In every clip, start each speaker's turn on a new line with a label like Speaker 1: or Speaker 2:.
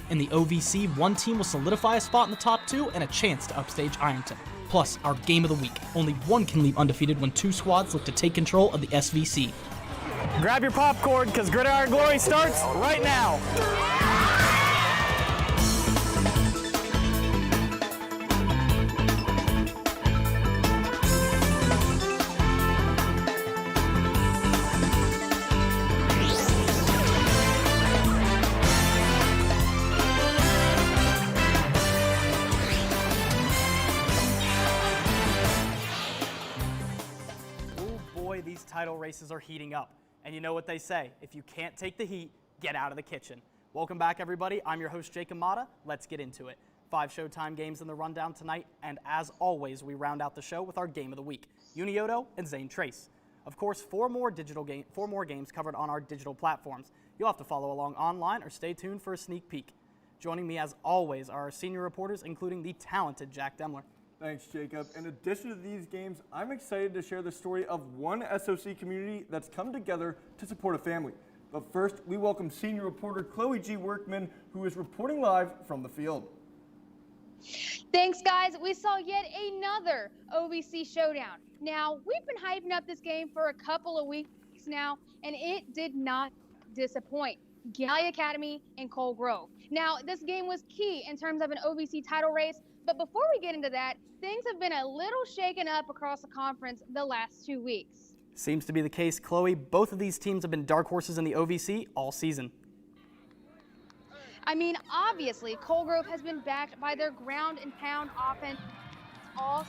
Speaker 1: In the OVC, one team will solidify a spot in the top 2 and a chance to upstage Ironton. Plus, our game of the week. Only one can leave undefeated when 2 squads look to take control of the SVC.
Speaker 2: Grab your popcorn, because Gridiron Glory starts right now.
Speaker 1: These title races are heating up. And you know what they say, if you can't take the heat, get out of the kitchen. Welcome back, everybody. I'm your host, Jake Amata. Let's get into it. 5 Showtime games in the rundown tonight, and as always, we round out the show with our game of the week, Unioto and Zane Trace. Of course, 4 more games covered on our digital platforms. You'll have to follow along online or stay tuned for a sneak peek. Joining me, as always, are our senior reporters, including the talented Jack Demler.
Speaker 3: Thanks, Jacob. In addition to these games, I'm excited to share the story of one SOC community that's come together to support a family. But first, we welcome senior reporter Chloe G. Workman, who is reporting live from the field.
Speaker 4: Thanks, guys. We saw yet another OVC showdown. Now, we've been hyping up this game for a couple of weeks now, and it did not disappoint. Gallia Academy and Cole Grove. Now, this game was key in terms of an OVC title race, but before we get into that, things have been a little shaken up across the conference the last 2 weeks.
Speaker 1: Seems to be the case, Chloe. Both of these teams have been dark horses in the OVC all season.
Speaker 4: I mean, obviously, Cole Grove has been backed by their ground and pound offense all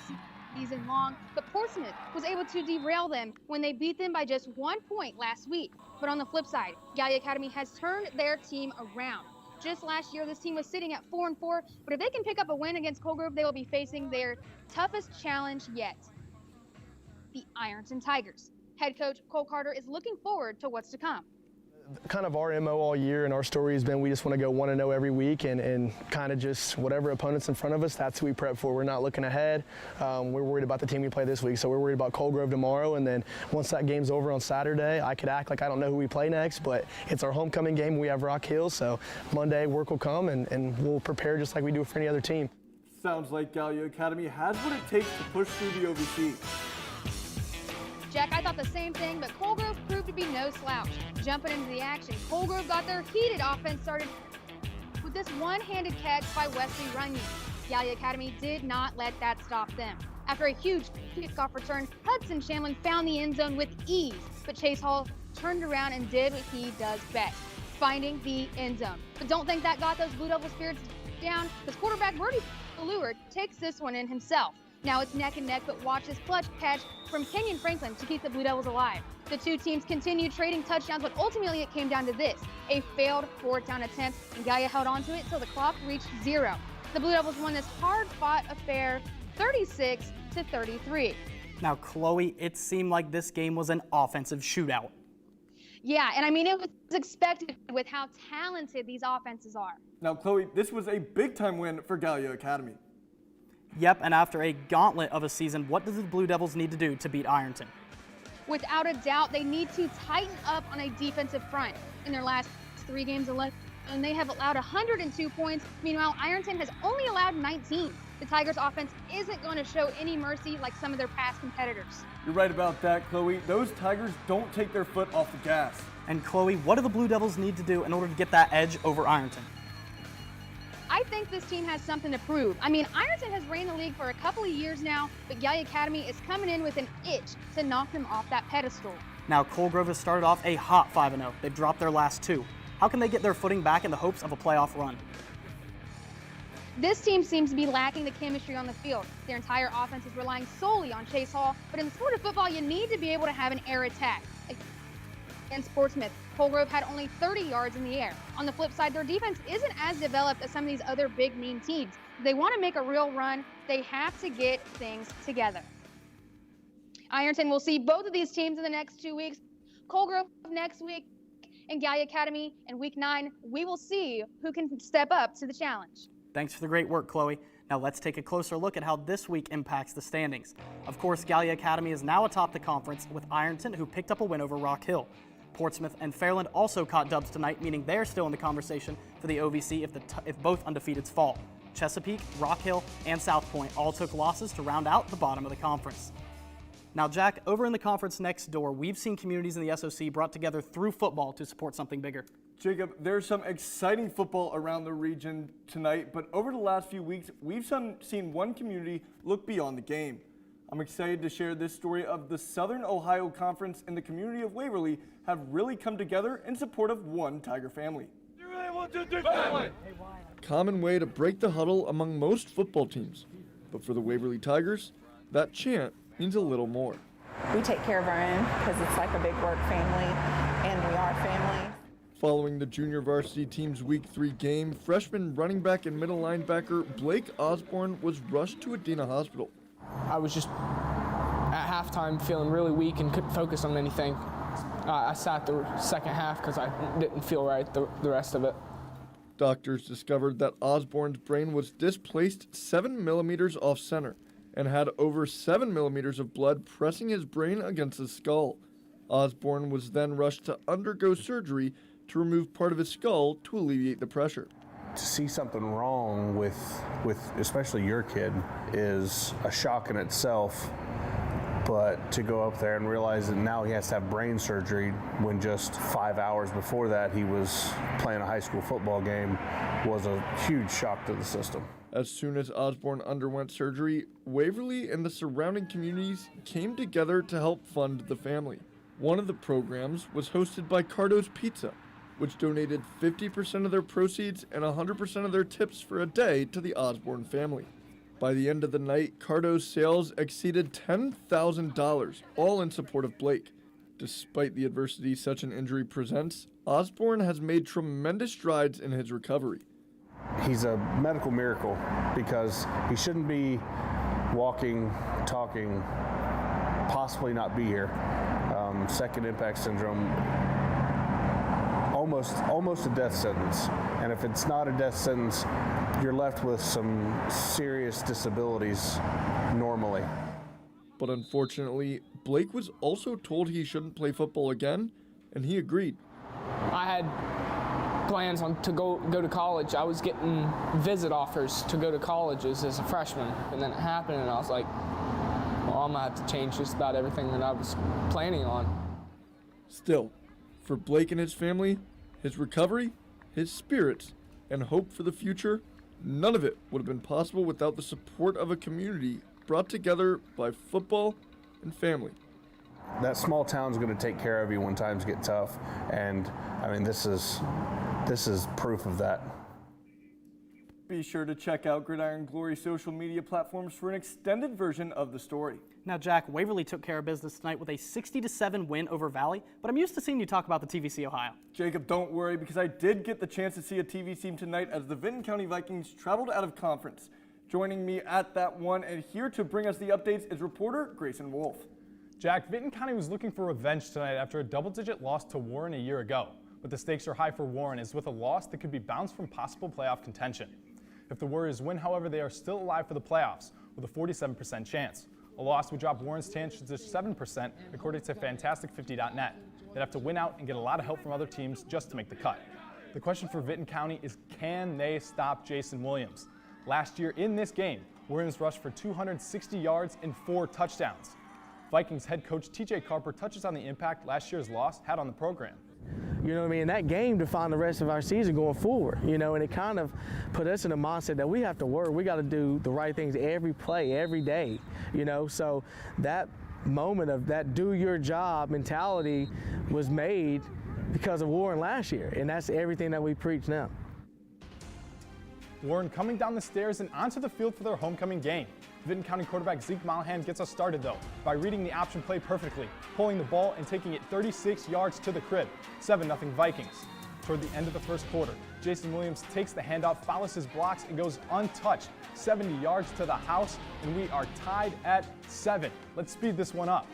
Speaker 4: season long, but Portsmouth was able to derail them when they beat them by just 1 point last week. But on the flip side, Gallia Academy has turned their team around. Just last year, this team was sitting at 4-4, but if they can pick up a win against Cole Grove, they will be facing their toughest challenge yet, the Ironton Tigers. Head coach Cole Carter is looking forward to what's to come.
Speaker 5: Kind of our MO all year and our story has been we just want to go 1-0 every week and kind of just whatever opponent's in front of us, that's who we prep for. We're not looking ahead. We're worried about the team we play this week, so we're worried about Cole Grove tomorrow, and then once that game's over on Saturday, I could act like I don't know who we play next, but it's our homecoming game. We have Rock Hill, so Monday work will come and we'll prepare just like we do for any other team.
Speaker 3: Sounds like Gallia Academy has what it takes to push through the OVC.
Speaker 4: Jack, I thought the same thing, but Cole Grove proved to be no slouch. Jumping into the action, Cole Grove got their heated offense started with this one-handed catch by Wesley Runyon. Gallia Academy did not let that stop them. After a huge kickoff return, Hudson Shamlin found the end zone with ease, but Chase Hall turned around and did what he does best, finding the end zone. But don't think that got those Blue Devil spirits down, because quarterback Brody Leward takes this one in himself. Now it's neck and neck, but watch this clutch catch from Kenyon Franklin to keep the Blue Devils alive. The two teams continued trading touchdowns, but ultimately it came down to this, a failed 4th down attempt, and Gallia held on to it till the clock reached 0. The Blue Devils won this hard-fought affair 36-33.
Speaker 1: Now, Chloe, it seemed like this game was an offensive shootout.
Speaker 4: Yeah, and I mean, it was expected with how talented these offenses are.
Speaker 3: Now, Chloe, this was a big-time win for Gallia Academy.
Speaker 1: Yep, and after a gauntlet of a season, what do the Blue Devils need to do to beat Ironton?
Speaker 4: Without a doubt, they need to tighten up on a defensive front. In their last 3 games and they have allowed 102 points. Meanwhile, Ironton has only allowed 19. The Tigers' offense isn't going to show any mercy like some of their past competitors.
Speaker 3: You're right about that, Chloe. Those Tigers don't take their foot off the gas.
Speaker 1: And Chloe, what do the Blue Devils need to do in order to get that edge over Ironton?
Speaker 4: I think this team has something to prove. I mean, Ironton has reigned the league for a couple of years now, but Gallia Academy is coming in with an itch to knock them off that pedestal.
Speaker 1: Now, Cole Grove has started off a hot 5-0. They've dropped their last 2. How can they get their footing back in the hopes of a playoff run?
Speaker 4: This team seems to be lacking the chemistry on the field. Their entire offense is relying solely on Chase Hall, but in the sport of football, you need to be able to have an air attack. Against Portsmouth, Cole Grove had only 30 yards in the air. On the flip side, their defense isn't as developed as some of these other big, mean teams. If they want to make a real run, they have to get things together. Ironton will see both of these teams in the next 2 weeks. Cole Grove next week, and Gallia Academy in week 9. We will see who can step up to the challenge.
Speaker 1: Thanks for the great work, Chloe. Now let's take a closer look at how this week impacts the standings. Of course, Gallia Academy is now atop the conference with Ironton, who picked up a win over Rock Hill. Portsmouth and Fairland also caught dubs tonight, meaning they're still in the conversation for the OVC if both undefeateds fall. Chesapeake, Rock Hill, and South Point all took losses to round out the bottom of the conference. Now, Jack, over in the conference next door, we've seen communities in the SOC brought together through football to support something bigger.
Speaker 3: Jacob, there's some exciting football around the region tonight, but over the last few weeks, we've seen one community look beyond the game. I'm excited to share this story of the Southern Ohio Conference and the community of Waverly have really come together in support of one Tiger family. Common way to break the huddle among most football teams, but for the Waverly Tigers, that chant means a little more.
Speaker 6: We take care of our own because it's like a big work family, and we are family.
Speaker 3: Following the junior varsity team's Week 3 game, freshman running back and middle linebacker Blake Osborne was rushed to Adena Hospital.
Speaker 7: I was just at halftime feeling really weak and couldn't focus on anything. I sat the second half because I didn't feel right the rest of it.
Speaker 3: Doctors discovered that Osborne's brain was displaced 7 millimeters off center and had over 7 millimeters of blood pressing his brain against his skull. Osborne was then rushed to undergo surgery to remove part of his skull to alleviate the pressure.
Speaker 8: To see something wrong with especially your kid is a shock in itself, but to go up there and realize that now he has to have brain surgery when just 5 hours before that he was playing a high school football game was a huge shock to the system.
Speaker 3: As soon as Osborne underwent surgery, Waverly and the surrounding communities came together to help fund the family. One of the programs was hosted by Cardo's Pizza, which donated 50% of their proceeds and 100% of their tips for a day to the Osborne family. By the end of the night, Cardo's sales exceeded $10,000, all in support of Blake. Despite the adversity such an injury presents, Osborne has made tremendous strides in his recovery.
Speaker 8: He's a medical miracle because he shouldn't be walking, talking, possibly not be here. Second impact syndrome, almost a death sentence. And if it's not a death sentence, you're left with some serious disabilities normally.
Speaker 3: But unfortunately, Blake was also told he shouldn't play football again, and he agreed.
Speaker 7: I had plans to go to college. I was getting visit offers to go to colleges as a freshman, and then it happened, and I was like, well, I'm gonna have to change just about everything that I was planning on.
Speaker 3: Still, for Blake and his family, his recovery, his spirits, and hope for the future, none of it would have been possible without the support of a community brought together by football and family.
Speaker 8: That small town's going to take care of you when times get tough, and I mean this is proof of that.
Speaker 3: Be sure to check out Gridiron Glory social media platforms for an extended version of the story.
Speaker 1: Now, Jack, Waverly took care of business tonight with a 60-7 win over Valley, but I'm used to seeing you talk about the TVC Ohio.
Speaker 3: Jacob, don't worry, because I did get the chance to see a TV team tonight as the Vinton County Vikings traveled out of conference. Joining me at that one and here to bring us the updates is reporter Grayson Wolf.
Speaker 2: Jack, Vinton County was looking for revenge tonight after a double-digit loss to Warren a year ago. But the stakes are high for Warren, as with a loss that could be bounced from possible playoff contention. If the Warriors win, however, they are still alive for the playoffs with a 47% chance. A loss would drop Warren's chances to 7%, according to Fantastic50.net. They'd have to win out and get a lot of help from other teams just to make the cut. The question for Vinton County is, can they stop Jason Williams? Last year in this game, Williams rushed for 260 yards and 4 touchdowns. Vikings head coach TJ Carper touches on the impact last year's loss had on the program.
Speaker 9: You know what I mean? That game defined the rest of our season going forward, you know, and it kind of put us in a mindset that we have to work. We got to do the right things every play, every day, you know. So that moment of that do your job mentality was made because of Warren last year, and that's everything that we preach now.
Speaker 2: Warren coming down the stairs and onto the field for their homecoming game. Vinton County quarterback Zeke Mollahan gets us started, though, by reading the option play perfectly, pulling the ball and taking it 36 yards to the crib. 7-0 Vikings. Toward the end of the first quarter, Jason Williams takes the handoff, follows his blocks, and goes untouched 70 yards to the house, and we are tied at 7. Let's speed this one up.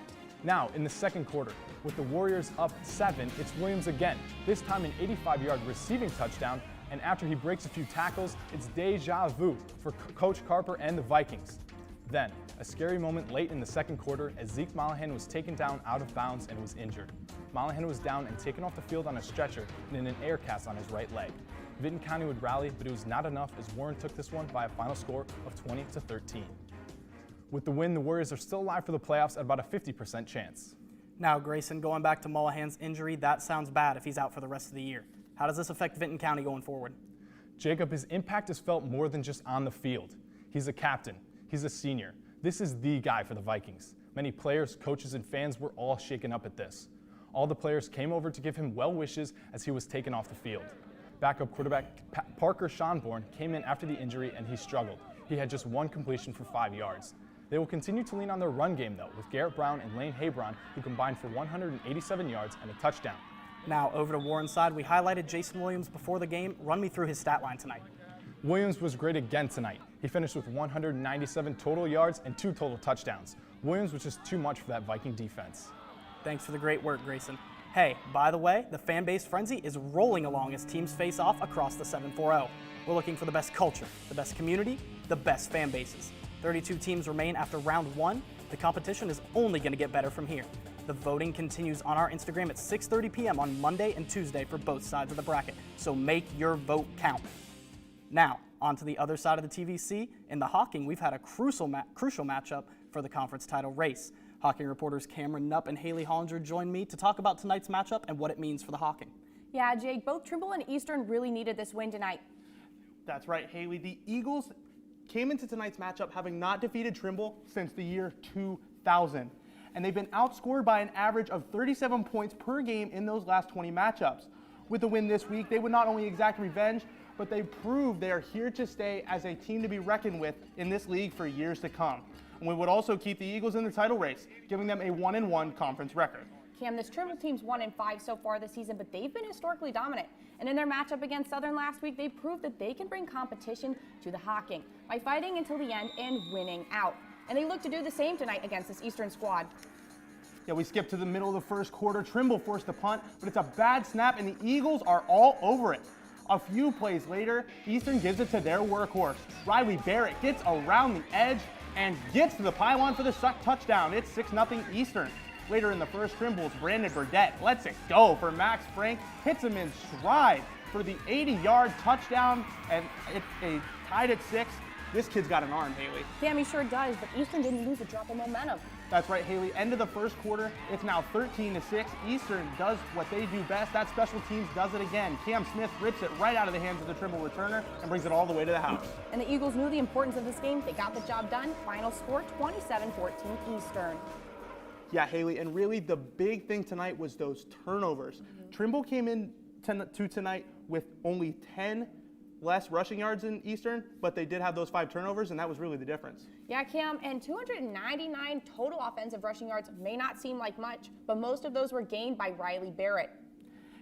Speaker 2: Now, in the second quarter, with the Warriors up 7, it's Williams again, this time an 85-yard receiving touchdown, and after he breaks a few tackles, it's deja vu for Coach Carper and the Vikings. Then, a scary moment late in the second quarter as Zeke Mollahan was taken down out of bounds and was injured. Mollahan was down and taken off the field on a stretcher and in an air cast on his right leg. Vinton County would rally, but it was not enough as Warren took this one by a final score of 20-13. With the win, the Warriors are still alive for the playoffs at about a 50% chance.
Speaker 1: Now, Grayson, going back to Mollahan's injury, that sounds bad if he's out for the rest of the year. How does this affect Vinton County going forward?
Speaker 2: Jacob, his impact is felt more than just on the field. He's a captain. He's a senior. This is the guy for the Vikings. Many players, coaches, and fans were all shaken up at this. All the players came over to give him well wishes as he was taken off the field. Backup quarterback Parker Schonborn came in after the injury and he struggled. He had just one completion for 5 yards. They will continue to lean on their run game though, with Garrett Brown and Lane Habron, who combined for 187 yards and a touchdown.
Speaker 1: Now, over to Warren's side, we highlighted Jason Williams before the game. Run me through his stat line tonight.
Speaker 2: Williams was great again tonight. He finished with 197 total yards and 2 total touchdowns. Williams was just too much for that Viking defense.
Speaker 1: Thanks for the great work, Grayson. Hey, by the way, the fan base frenzy is rolling along as teams face off across the 740. We're looking for the best culture, the best community, the best fan bases. 32 teams remain after round 1. The competition is only going to get better from here. The voting continues on our Instagram at 6:30 p.m. on Monday and Tuesday for both sides of the bracket, so make your vote count. Now, on to the other side of the TVC. In the Hawking, we've had a crucial matchup for the conference title race. Hawking reporters Cameron Knupp and Haley Hollinger join me to talk about tonight's matchup and what it means for the Hawking.
Speaker 10: Yeah, Jake, both Trimble and Eastern really needed this win tonight.
Speaker 11: That's right, Haley. The Eagles came into tonight's matchup having not defeated Trimble since the year 2000. And they've been outscored by an average of 37 points per game in those last 20 matchups. With the win this week, they would not only exact revenge, but they proved they are here to stay as a team to be reckoned with in this league for years to come. And we would also keep the Eagles in the title race, giving them a 1-1 conference record.
Speaker 10: Cam, this Trimble team's 1-5 so far this season, but they've been historically dominant. And in their matchup against Southern last week, they proved that they can bring competition to the Hawking by fighting until the end and winning out. And they look to do the same tonight against this Eastern squad.
Speaker 11: Yeah, we skipped to the middle of the first quarter. Trimble forced a punt, but it's a bad snap, and the Eagles are all over it. A few plays later, Eastern gives it to their workhorse. Riley Barrett gets around the edge and gets to the pylon for the touchdown. It's 6-0 Eastern. Later in the first, Trimble's Brandon Burdett lets it go for Max Frank, hits him in stride for the 80-yard touchdown, and it's tied at 6. This kid's got an arm, Haley.
Speaker 10: Cam, he sure does, but Eastern didn't lose a drop of momentum.
Speaker 11: That's right, Haley. End of the first quarter, it's now 13-6. Eastern does what they do best. That special teams does it again. Cam Smith rips it right out of the hands of the Trimble returner and brings it all the way to the house.
Speaker 10: And the Eagles knew the importance of this game. They got the job done. Final score, 27-14 Eastern.
Speaker 11: Yeah, Haley, and really the big thing tonight was those turnovers. Trimble came in to tonight with only 10 less rushing yards in Eastern, but they did have those 5 turnovers, and that was really the difference.
Speaker 10: Yeah, Cam, and 299 total offensive rushing yards may not seem like much, but most of those were gained by Riley Barrett.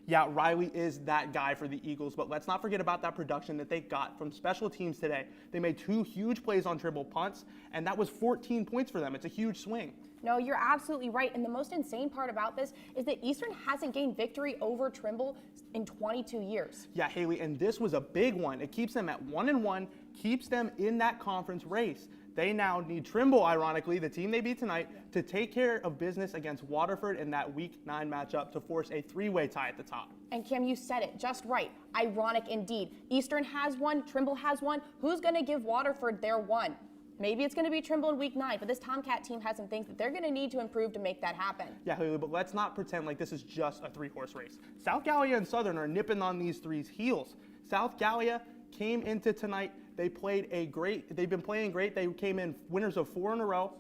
Speaker 11: Yeah, Riley is that guy for the Eagles, but let's not forget about that production that they got from special teams today. They made 2 huge plays on Trimble punts, and that was 14 points for them. It's a huge swing.
Speaker 10: No, you're absolutely right, and the most insane part about this is that Eastern hasn't gained victory over Trimble in 22 years.
Speaker 11: Yeah, Haley, and this was a big one. It keeps them at 1-1, keeps them in that conference race. They now need Trimble, ironically, the team they beat tonight, to take care of business against Waterford in that Week 9 matchup to force a 3-way tie at the top.
Speaker 10: And Cam, you said it just right. Ironic indeed. Eastern has one, Trimble has one. Who's going to give Waterford their one? Maybe it's going to be Trimble in Week 9, but this Tomcat team has some things that they're going to need to improve to make that happen.
Speaker 11: Yeah, Haley, but let's not pretend like this is just a 3-horse race. South Gallia and Southern are nipping on these 3's heels. South Gallia came into tonight. They've been playing great. They came in winners of 4 in a row.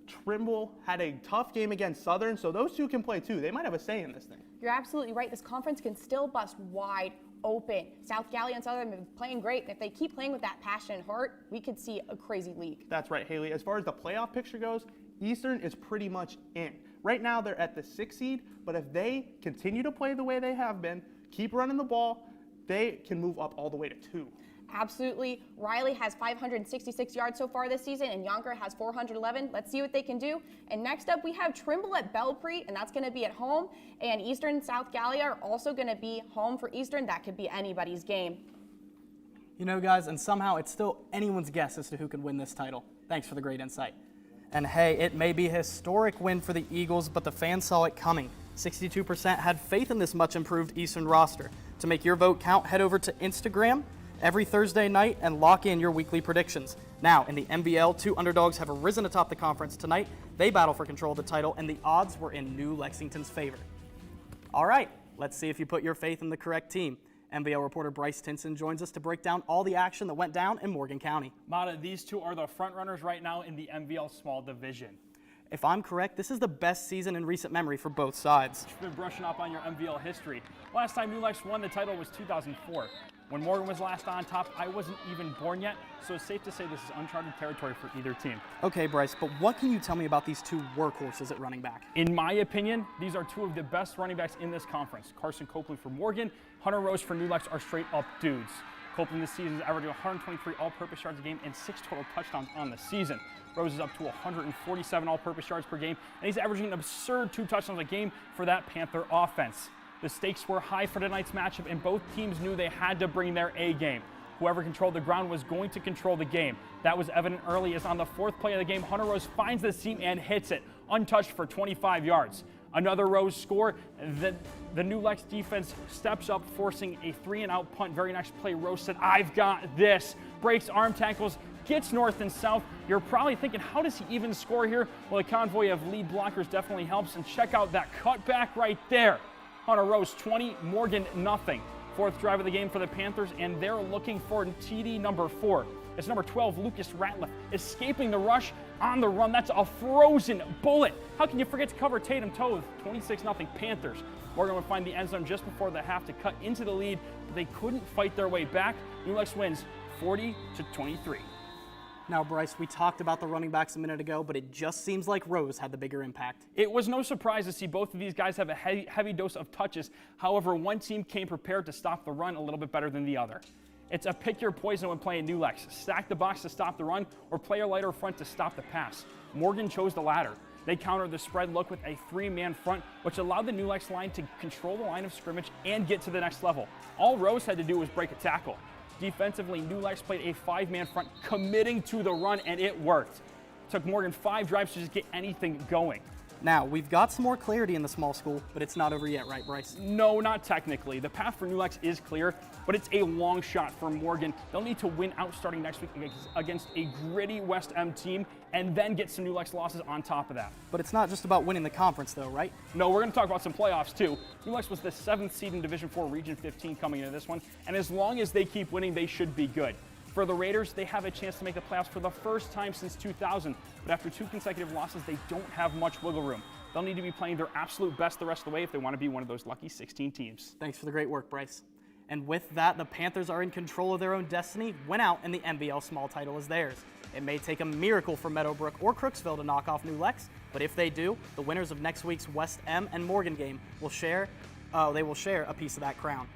Speaker 11: Trimble had a tough game against Southern, so those 2 can play too. They might have a say in this thing.
Speaker 10: You're absolutely right. This conference can still bust wide open. South Gallia and Southern have been playing great. If they keep playing with that passion and heart, we could see a crazy league.
Speaker 11: That's right, Haley. As far as the playoff picture goes, Eastern is pretty much in. Right now, they're at the 6th seed, but if they continue to play the way they have been, keep running the ball, they can move up all the way to 2.
Speaker 10: Absolutely. Riley has 566 yards so far this season, and Yonker has 411. Let's see what they can do. And next up, we have Trimble at Belpre, and that's going to be at home. And Eastern and South Gallia are also going to be home for Eastern. That could be anybody's game.
Speaker 1: You know, guys, and somehow it's still anyone's guess as to who can win this title. Thanks for the great insight. And hey, it may be a historic win for the Eagles, but the fans saw it coming. 62% had faith in this much improved Eastern roster. To make your vote count, head over to Instagram every Thursday night and lock in your weekly predictions. Now, in the NBL, 2 underdogs have arisen atop the conference tonight. They battle for control of the title, and the odds were in New Lexington's favor. All right, let's see if you put your faith in the correct team. NBL reporter Bryce Tinson joins us to break down all the action that went down in Morgan County.
Speaker 12: Mata, these two are the front runners right now in the NBL small division.
Speaker 1: If I'm correct, this is the best season in recent memory for both sides.
Speaker 12: You've been brushing up on your NBL history. Last time New Lex won the title was 2004. When Morgan was last on top, I wasn't even born yet, so it's safe to say this is uncharted territory for either team.
Speaker 1: Okay, Bryce, but what can you tell me about these two workhorses at running back?
Speaker 12: In my opinion, these are two of the best running backs in this conference. Carson Copeland for Morgan, Hunter Rose for New Lex are straight up dudes. Copeland this season is averaging 123 all-purpose yards a game and 6 total touchdowns on the season. Rose is up to 147 all-purpose yards per game, and he's averaging an absurd 2 touchdowns a game for that Panther offense. The stakes were high for tonight's matchup, and both teams knew they had to bring their A game. Whoever controlled the ground was going to control the game. That was evident early as on the 4th play of the game, Hunter Rose finds the seam and hits it, untouched for 25 yards. Another Rose score, the New Lex defense steps up, forcing a 3-and-out punt. Very next play, Rose said, "I've got this." Breaks arm tackles, gets north and south. You're probably thinking, how does he even score here? Well, a convoy of lead blockers definitely helps, and check out that cutback right there. Hunter Rose 20, Morgan nothing. 4th drive of the game for the Panthers, and they're looking for TD number 4. It's number 12, Lucas Ratliff, escaping the rush on the run. That's a frozen bullet. How can you forget to cover Tatum Toth? 26-0 Panthers. Morgan would find the end zone just before the half to cut into the lead, but they couldn't fight their way back. New Lex wins 40-23.
Speaker 1: Now, Bryce, we talked about the running backs a minute ago, but it just seems like Rose had the bigger impact.
Speaker 12: It was no surprise to see both of these guys have a heavy dose of touches. However, one team came prepared to stop the run a little bit better than the other. It's a pick your poison when playing New Lex. Stack the box to stop the run or play a lighter front to stop the pass. Morgan chose the latter. They countered the spread look with a 3-man front, which allowed the New Lex line to control the line of scrimmage and get to the next level. All Rose had to do was break a tackle. Defensively, New Lex played a 5-man front, committing to the run, and it worked. It took Morgan 5 drives to just get anything going.
Speaker 1: Now, we've got some more clarity in the small school, but it's not over yet, right, Bryce?
Speaker 12: No, not technically. The path for New Lex is clear, but it's a long shot for Morgan. They'll need to win out starting next week against a gritty West M team and then get some New Lex losses on top of that.
Speaker 1: But it's not just about winning the conference, though, right?
Speaker 12: No, we're going to talk about some playoffs, too. New Lex was the 7th seed in Division 4 Region 15 coming into this one, and as long as they keep winning, they should be good. For the Raiders, they have a chance to make the playoffs for the first time since 2000, but after 2 consecutive losses, they don't have much wiggle room. They'll need to be playing their absolute best the rest of the way if they want to be one of those lucky 16 teams.
Speaker 1: Thanks for the great work, Bryce. And with that, the Panthers are in control of their own destiny, went out, and the NBL small title is theirs. It may take a miracle for Meadowbrook or Crooksville to knock off New Lex, but if they do, the winners of next week's West M and Morgan game will share a piece of that crown.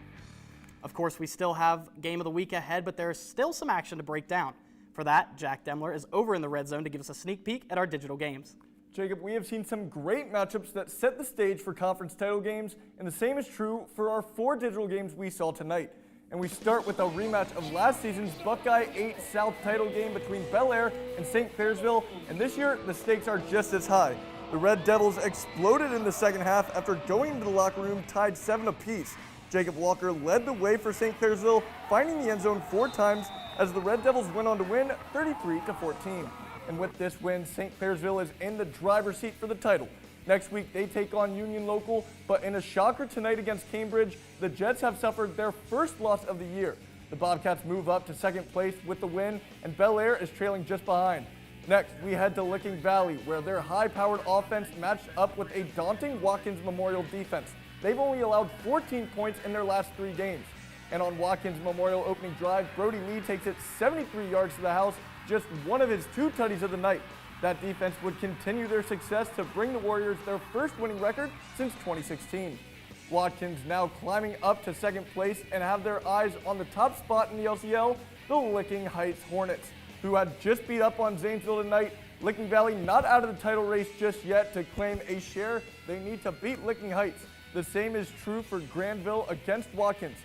Speaker 1: Of course, we still have Game of the Week ahead, but there is still some action to break down. For that, Jack Demler is over in the red zone to give us a sneak peek at our digital games.
Speaker 3: Jacob, we have seen some great matchups that set the stage for conference title games, and the same is true for our 4 digital games we saw tonight. And we start with a rematch of last season's Buckeye 8 South title game between Bel Air and St. Clairsville, and this year the stakes are just as high. The Red Devils exploded in the second half after going into the locker room tied 7 apiece. Jacob Walker led the way for St. Clairsville, finding the end zone 4 times as the Red Devils went on to win 33-14. And with this win, St. Clairsville is in the driver's seat for the title. Next week, they take on Union Local, but in a shocker tonight against Cambridge, the Jets have suffered their first loss of the year. The Bobcats move up to second place with the win, and Bel Air is trailing just behind. Next, we head to Licking Valley, where their high-powered offense matched up with a daunting Watkins Memorial defense. They've only allowed 14 points in their last 3 games. And on Watkins Memorial opening drive, Brody Lee takes it 73 yards to the house, just one of his 2 tutties of the night. That defense would continue their success to bring the Warriors their first winning record since 2016. Watkins now climbing up to second place and have their eyes on the top spot in the LCL, the Licking Heights Hornets, who had just beat up on Zanesville tonight. Licking Valley not out of the title race just yet. To claim a share, they need to beat Licking Heights. The same is true for Granville against Watkins.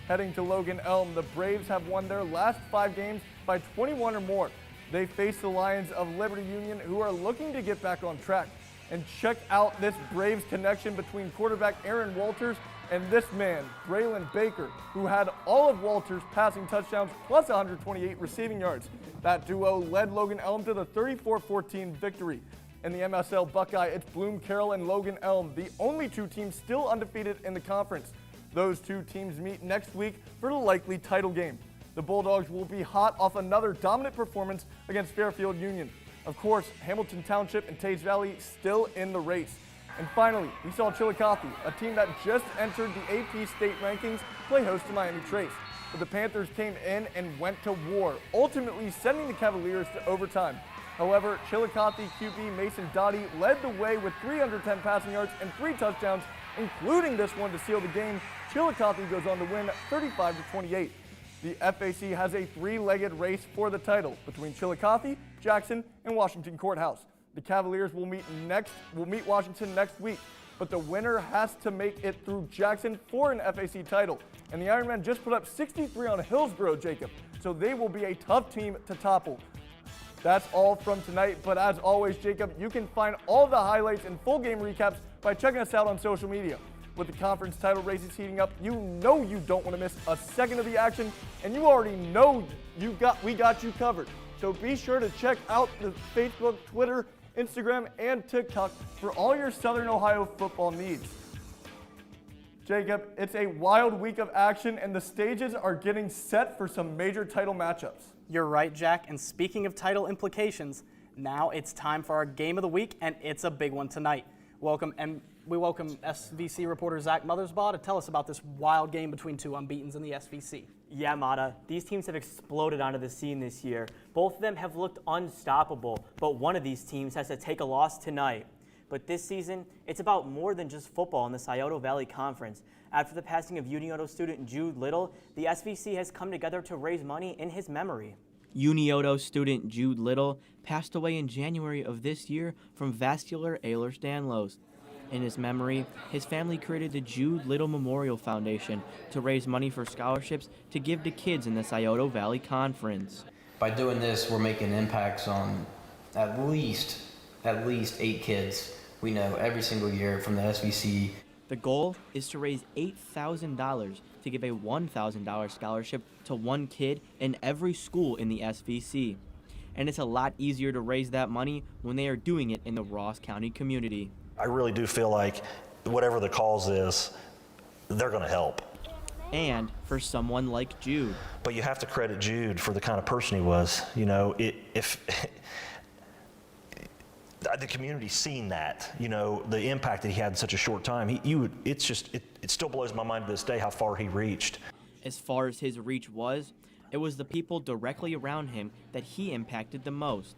Speaker 3: Heading to Logan Elm, the Braves have won their last 5 games by 21 or more. They face the Lions of Liberty Union, who are looking to get back on track. And check out this Braves connection between quarterback Aaron Walters and this man, Braylon Baker, who had all of Walters' passing touchdowns plus 128 receiving yards. That duo led Logan Elm to the 34-14 victory. In the MSL Buckeye, it's Bloom Carroll and Logan Elm, the only two teams still undefeated in the conference. Those two teams meet next week for the likely title game. The Bulldogs will be hot off another dominant performance against Fairfield Union. Of course, Hamilton Township and Tays Valley still in the race. And finally, we saw Chillicothe, a team that just entered the AP state rankings, play host to Miami Trace. But the Panthers came in and went to war, ultimately sending the Cavaliers to overtime. However, Chillicothe QB Mason Dottie led the way with 310 passing yards and 3 touchdowns, including this one to seal the game. Chillicothe goes on to win 35-28. The FAC has a 3-legged race for the title between Chillicothe, Jackson, and Washington Courthouse. The Cavaliers will meet Washington next week, but the winner has to make it through Jackson for an FAC title. And the Ironmen just put up 63 on Hillsborough, Jacob, so they will be a tough team to topple. That's all from tonight, but as always, Jacob, you can find all the highlights and full game recaps by checking us out on social media. With the conference title races heating up, you know you don't want to miss a second of the action, and you already know we got you covered. So be sure to check out the Facebook, Twitter, Instagram, and TikTok for all your Southern Ohio football needs. Jacob, it's a wild week of action, and the stages are getting set for some major title matchups.
Speaker 1: You're right, Jack, and speaking of title implications, now it's time for our game of the week, and it's a big one tonight. We welcome SVC reporter Zach Mothersbaugh to tell us about this wild game between two unbeatens in the SVC.
Speaker 13: Yeah, Mata, these teams have exploded onto the scene this year. Both of them have looked unstoppable, but one of these teams has to take a loss tonight. But this season, it's about more than just football in the Scioto Valley Conference. After the passing of Unioto student Jude Little, the SVC has come together to raise money in his memory. Unioto student Jude Little passed away in January of this year from vascular Ehlers-Danlos. In his memory, his family created the Jude Little Memorial Foundation to raise money for scholarships to give to kids in the Scioto Valley Conference.
Speaker 14: By doing this, we're making impacts on at least 8 kids we know every single year from the SVC.
Speaker 13: The goal is to raise $8,000 to give a $1,000 scholarship to one kid in every school in the SVC. And it's a lot easier to raise that money when they are doing it in the Ross County community.
Speaker 15: I really do feel like whatever the cause is, they're going to help.
Speaker 13: And for someone like Jude.
Speaker 15: But you have to credit Jude for the kind of person he was. You know, if the community's seen that, you know, the impact that he had in such a short time, it still blows my mind to this day how far he reached.
Speaker 13: As far as his reach was, it was the people directly around him that he impacted the most.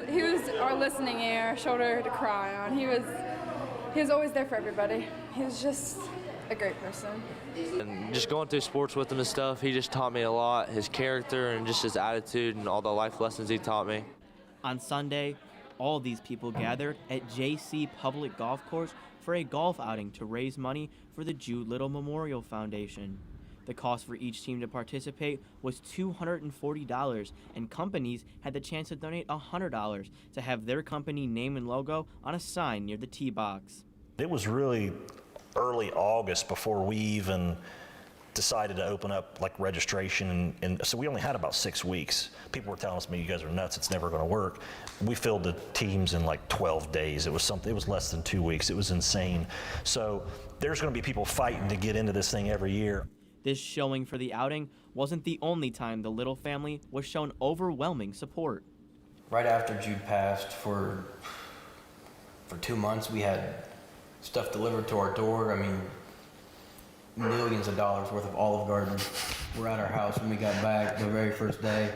Speaker 16: He was our listening ear, our shoulder to cry on. He was always there for everybody. He was just a great person.
Speaker 17: And just going through sports with him and stuff, he just taught me a lot, his character and just his attitude and all the life lessons he taught me.
Speaker 13: On Sunday, all these people gathered at JC Public Golf Course for a golf outing to raise money for the Jude Little Memorial Foundation. The cost for each team to participate was $240, and companies had the chance to donate $100 to have their company name and logo on a sign near the tee box.
Speaker 15: It was really early August before we even decided to open up like registration, and so we only had about 6 weeks. People were telling us, "You guys are nuts, it's never going to work." We filled the teams in like 12 days. It was less than 2 weeks. It was insane. So there's going to be people fighting to get into this thing every year.
Speaker 13: This showing for the outing wasn't the only time the Little family was shown overwhelming support.
Speaker 14: Right after Jude passed, for 2 months, we had stuff delivered to our door. I mean, millions of dollars worth of Olive Garden were at our house when we got back the very first day.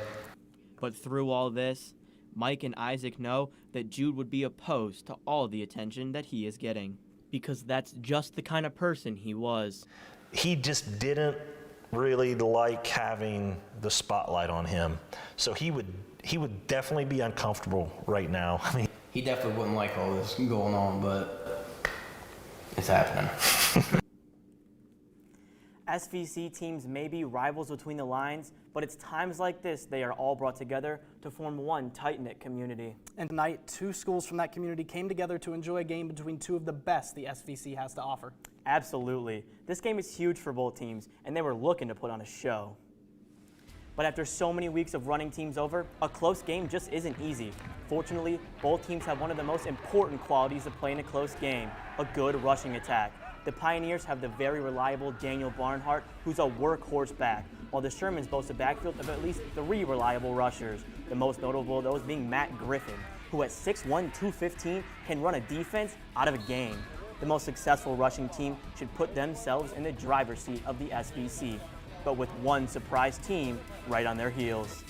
Speaker 13: But through all this, Mike and Isaac know that Jude would be opposed to all the attention that he is getting, because that's just the kind of person he was.
Speaker 15: He just didn't really like having the spotlight on him. So he would definitely be uncomfortable right now. I mean,
Speaker 14: he definitely wouldn't like all this going on, but it's happening.
Speaker 13: SVC teams may be rivals between the lines, but it's times like this they are all brought together to form one tight-knit community.
Speaker 1: And tonight, 2 schools from that community came together to enjoy a game between 2 of the best the SVC has to offer.
Speaker 13: Absolutely. This game is huge for both teams, and they were looking to put on a show. But after so many weeks of running teams over, a close game just isn't easy. Fortunately, both teams have one of the most important qualities to play in a close game, a good rushing attack. The Pioneers have the very reliable Daniel Barnhart, who's a workhorse back, while the Shermans boast a backfield of at least 3 reliable rushers, the most notable of those being Matt Griffin, who at 6'1", 215 can run a defense out of a game. The most successful rushing team should put themselves in the driver's seat of the SVC, but with one surprise team right on their heels.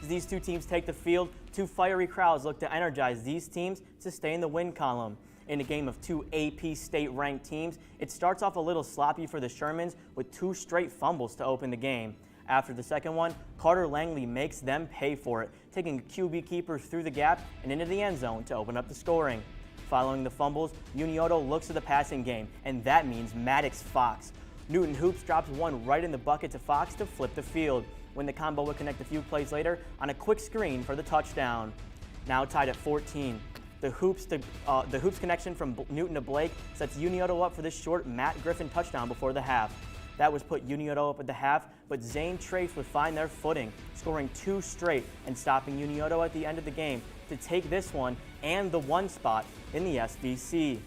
Speaker 13: As these 2 teams take the field, 2 fiery crowds look to energize these teams to stay in the win column. In a game of 2 AP state-ranked teams, it starts off a little sloppy for the Shermans with 2 straight fumbles to open the game. After the second one, Carter Langley makes them pay for it, taking QB keepers through the gap and into the end zone to open up the scoring. Following the fumbles, Unioto looks to the passing game, and that means Maddox Fox. Newton Hoops drops one right in the bucket to Fox to flip the field, when the combo would connect a few plays later on a quick screen for the touchdown. Now tied at 14. The hoops connection from Newton to Blake sets Unioto up for this short Matt Griffin touchdown before the half. That was put Unioto up at the half, but Zane Trace would find their footing, scoring 2 straight and stopping Unioto at the end of the game to take this one and the 1 spot in the SVC.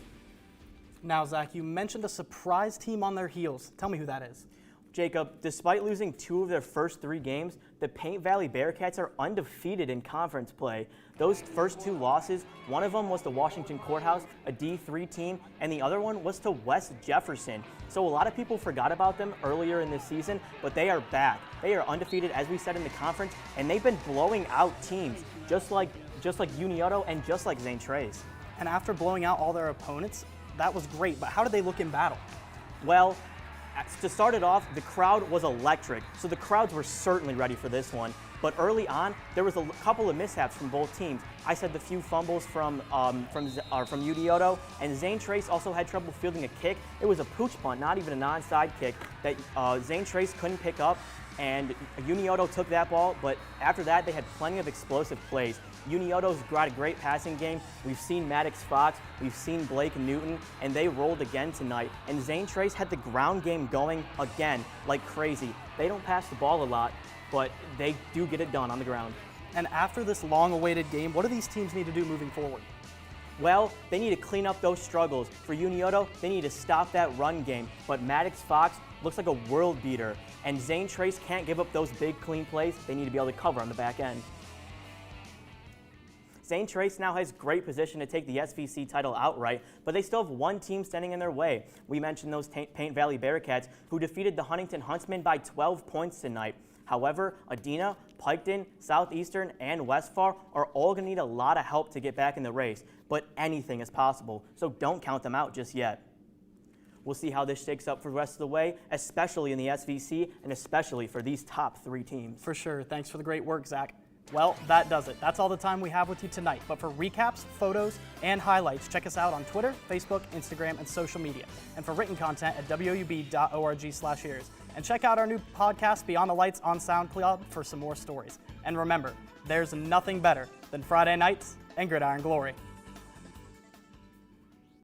Speaker 1: Now, Zach, you mentioned a surprise team on their heels. Tell me who that is.
Speaker 13: Jacob, despite losing 2 of their first 3 games, the Paint Valley Bearcats are undefeated in conference play. Those first 2 losses, one of them was to Washington Courthouse, a D3 team, and the other one was to West Jefferson. So a lot of people forgot about them earlier in this season, but they are back. They are undefeated, as we said, in the conference, and they've been blowing out teams, just like Unioto and just like Zane Trace.
Speaker 1: And after blowing out all their opponents, that was great, but how did they look in battle?
Speaker 13: Well, to start it off, the crowd was electric, so the crowds were certainly ready for this one. But early on, there was a couple of mishaps from both teams. I said the few fumbles from Unioto, and Zane Trace also had trouble fielding a kick. It was a pooch punt, not even a non-side kick, that Zane Trace couldn't pick up, and Unioto took that ball, but after that, they had plenty of explosive plays. Unioto's got a great passing game. We've seen Maddox Fox, we've seen Blake Newton, and they rolled again tonight. And Zane Trace had the ground game going again like crazy. They don't pass the ball a lot, but they do get it done on the ground.
Speaker 1: And after this long-awaited game, what do these teams need to do moving forward?
Speaker 13: Well, they need to clean up those struggles. For Unioto, they need to stop that run game. But Maddox Fox looks like a world beater, and Zane Trace can't give up those big, clean plays. They need to be able to cover on the back end. Zane Trace now has great position to take the SVC title outright, but they still have 1 team standing in their way. We mentioned those Paint Valley Bearcats, who defeated the Huntington Huntsmen by 12 points tonight. However, Adena, Piketon, Southeastern, and Westphal are all going to need a lot of help to get back in the race, but anything is possible, so don't count them out just yet. We'll see how this shakes up for the rest of the way, especially in the SVC and especially for these top 3 teams.
Speaker 1: For sure. Thanks for the great work, Zach. Well, that does it. That's all the time we have with you tonight. But for recaps, photos, and highlights, check us out on Twitter, Facebook, Instagram, and social media. And for written content at woub.org/ears. And check out our new podcast, Beyond the Lights, on SoundCloud for some more stories. And remember, there's nothing better than Friday nights and Gridiron Glory.